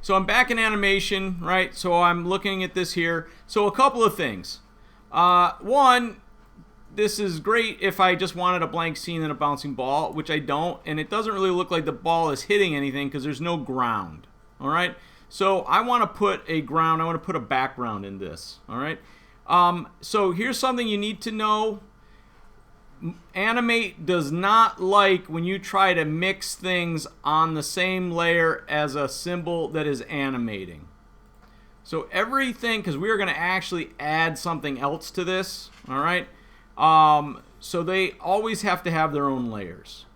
So I'm back in animation, right? So I'm looking at this here. So a couple of things. One, this is great if I just wanted a blank scene and a bouncing ball, which I don't, and it doesn't really look like the ball is hitting anything because there's no ground. All right. So I want to put a ground. I want to put a background in this. All right. So here's something you need to know. Animate does not like when you try to mix things on the same layer as a symbol that is animating. So everything, because we are going to actually add something else to this, all right? So they always have to have their own layers.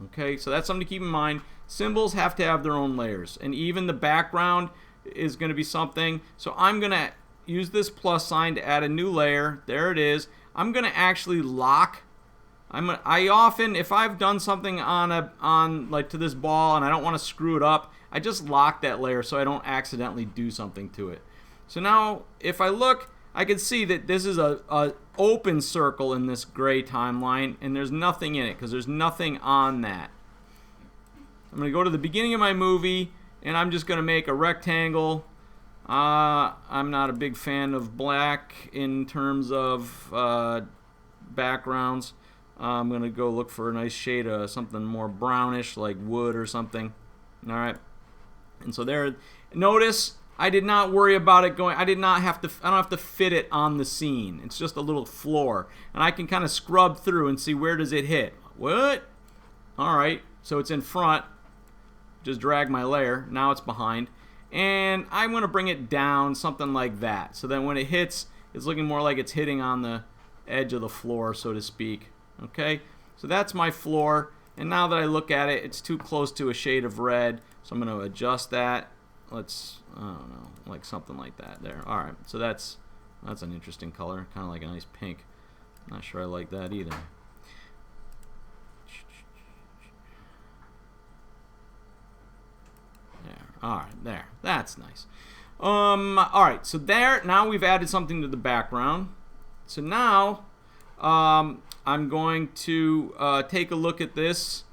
Okay, so that's something to keep in mind. Symbols have to have their own layers, and even the background is going to be something. So I'm going to use this plus sign to add a new layer. There it is. I'm going to actually lock. I often, if I've done something on like to this ball and I don't want to screw it up, I just lock that layer so I don't accidentally do something to it. So now if I look, I can see that this is a open circle in this gray timeline, and there's nothing in it because there's nothing on that. I'm going to go to the beginning of my movie, and I'm just going to make a rectangle. I'm not a big fan of black in terms of backgrounds. I'm going to go look for a nice shade of something more brownish like wood or something. All right. And so there, notice I did not worry about it going, I don't have to fit it on the scene. It's just a little floor. And I can kind of scrub through and see where does it hit. What? All right. So it's in front. Just drag my layer. Now it's behind. And I'm going to bring it down something like that. So then when it hits, it's looking more like it's hitting on the edge of the floor, so to speak. Okay, so that's my floor, and now that I look at it, it's too close to a shade of red, so I'm going to adjust that. Let's, I don't know, like something like that there. All right, so that's an interesting color, kind of like a nice pink. Not sure I like that either. There, all right, there, that's nice. All right, so there, now we've added something to the background. So now, I'm going to take a look at this,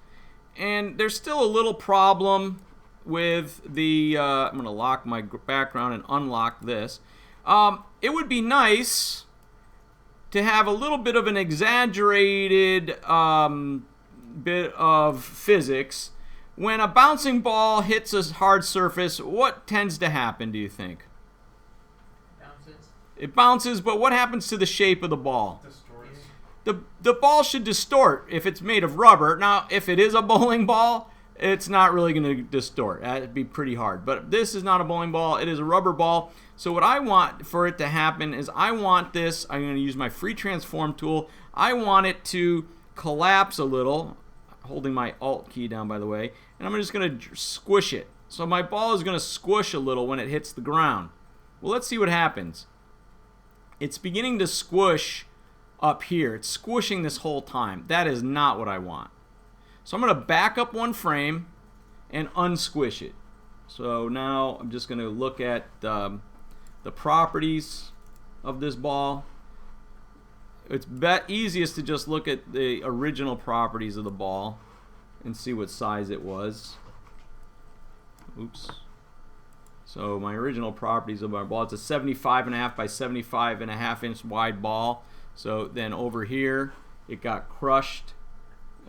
and there's still a little problem with the, I'm going to lock my background and unlock this. It would be nice to have a little bit of an exaggerated bit of physics. When a bouncing ball hits a hard surface, what tends to happen, do you think? It bounces, but what happens to the shape of the ball? The ball should distort if it's made of rubber. Now, if it is a bowling ball, it's not really going to distort. That'd be pretty hard. But this is not a bowling ball. It is a rubber ball. So what I want for it to happen is I want this. I'm going to use my free transform tool. I want it to collapse a little, holding my Alt key down, by the way. And I'm just going to squish it. So my ball is going to squish a little when it hits the ground. Well, let's see what happens. It's beginning to squish up here. It's squishing this whole time. That is not what I want. So I'm going to back up one frame and unsquish it. So now I'm just going to look at the properties of this ball. It's easiest to just look at the original properties of the ball and see what size it was. Oops. So my original properties of our ball, it's a 75.5 by 75.5 inch wide ball. So then over here, it got crushed.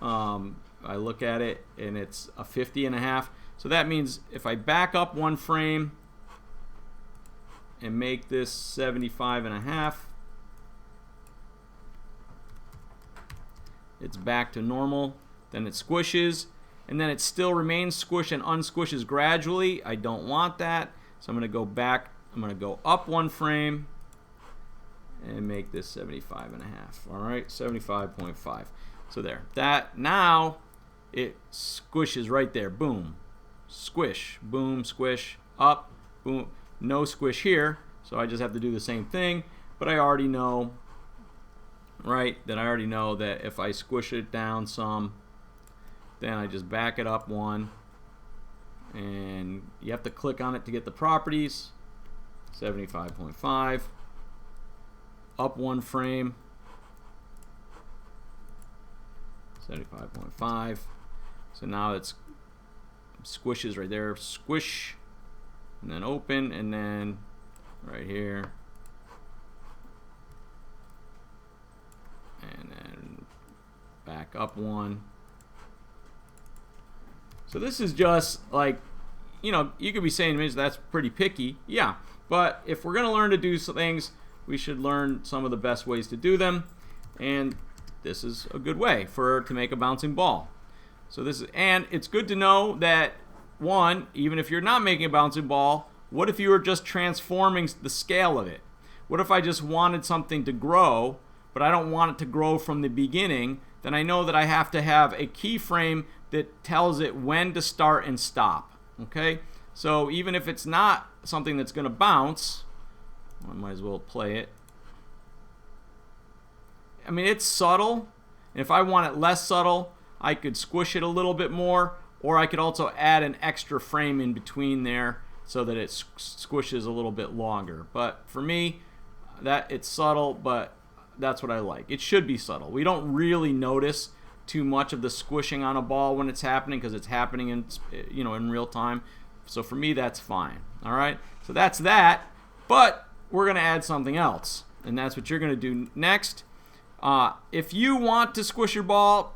I look at it, and it's a 50.5. So that means if I back up one frame and make this 75.5, it's back to normal. Then it squishes, and then it still remains squished and unsquishes gradually. I don't want that, so I'm going to go back. I'm going to go up one frame and make this 75.5. All right, 75.5. So there. That now it squishes right there. Boom, squish, boom, squish, up, boom. No squish here, so I just have to do the same thing. But I already know, right? That I already know that if I squish it down some, then I just back it up one, and you have to click on it to get the properties. 75.5. Up one frame. 75.5. So now it's squishes right there. Squish. and then open, and then right here, and then back up one. So this is just like, you know, you could be saying to me that's pretty picky. Yeah, but if we're going to learn to do some things, we should learn some of the best ways to do them, and this is a good way to make a bouncing ball. So this is, and it's good to know that, one, even if you're not making a bouncing ball, what if you were just transforming the scale of it? What if I just wanted something to grow, but I don't want it to grow from the beginning? Then I know that I have to have a keyframe that tells it when to start and stop. Okay, so even if it's not something that's going to bounce, I might as well play it. I mean, it's subtle. If I want it less subtle, I could squish it a little bit more, or I could also add an extra frame in between there so that it squishes a little bit longer. But for me, that it's subtle, but that's what I like. It should be subtle. We don't really notice too much of the squishing on a ball when it's happening because it's happening in, you know, in real time. So for me, that's fine. All right, so that's that. But we're going to add something else, and that's what you're going to do next. If you want to squish your ball,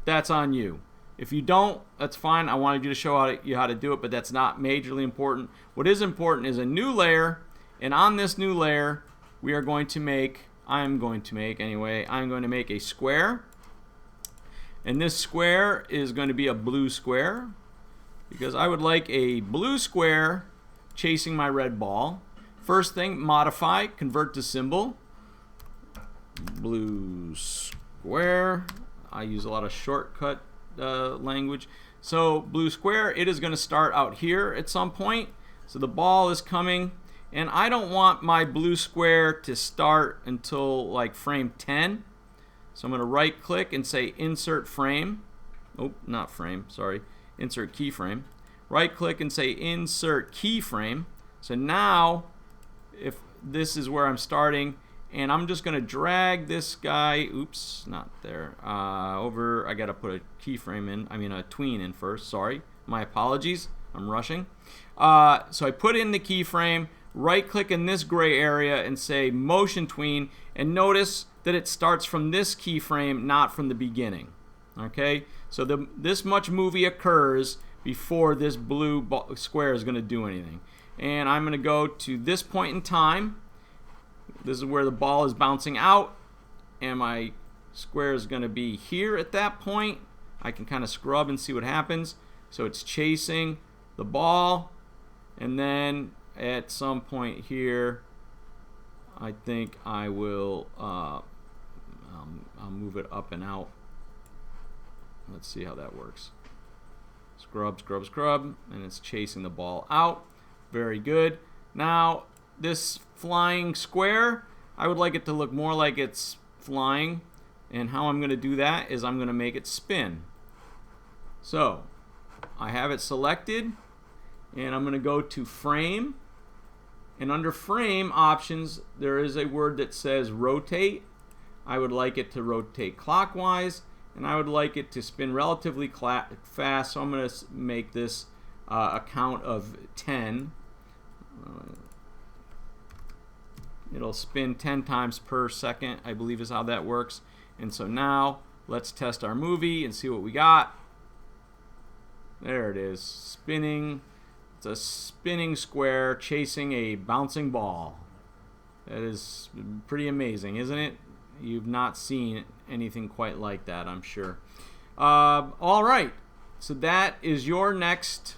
that's on you. If you don't, that's fine. I wanted you to show you how to do it, but that's not majorly important. What is important is a new layer, and on this new layer, we are going to make, I'm going to make a square. And this square is going to be a blue square, because I would like a blue square chasing my red ball. First thing, modify, convert to symbol. Blue square. I use a lot of shortcut language. So blue square, it is going to start out here at some point. So the ball is coming, and I don't want my blue square to start until like frame 10. So I'm going to right click and say insert frame. Oh, not frame, sorry. Insert keyframe. Right click and say insert keyframe. So now, if this is where I'm starting, and I'm just going to drag this guy, oops, not there, over, I got to put a keyframe in, a tween in first, sorry. My apologies, I'm rushing. So I put in the keyframe, right click in this gray area and say motion tween, and notice that it starts from this keyframe, not from the beginning. Okay, so this much movie occurs before this blue square is going to do anything. And I'm going to go to this point in time. This is where the ball is bouncing out, and my square is going to be here at that point. I can kind of scrub and see what happens. So it's chasing the ball, and then at some point here, I think I will I'll move it up and out. Let's see how that works. Scrub, scrub, scrub, and it's chasing the ball out. Very good. Now, this flying square, I would like it to look more like it's flying, and how I'm going to do that is I'm going to make it spin. So, I have it selected, and I'm going to go to frame, and under frame options, there is a word that says rotate. I would like it to rotate clockwise, and I would like it to spin relatively fast, so I'm going to make this a count of 10. It'll spin 10 times per second, I believe is how that works. And so now, let's test our movie and see what we got. There it is, spinning. It's a spinning square chasing a bouncing ball. That is pretty amazing, isn't it? You've not seen anything quite like that, I'm sure. All right, so that is your next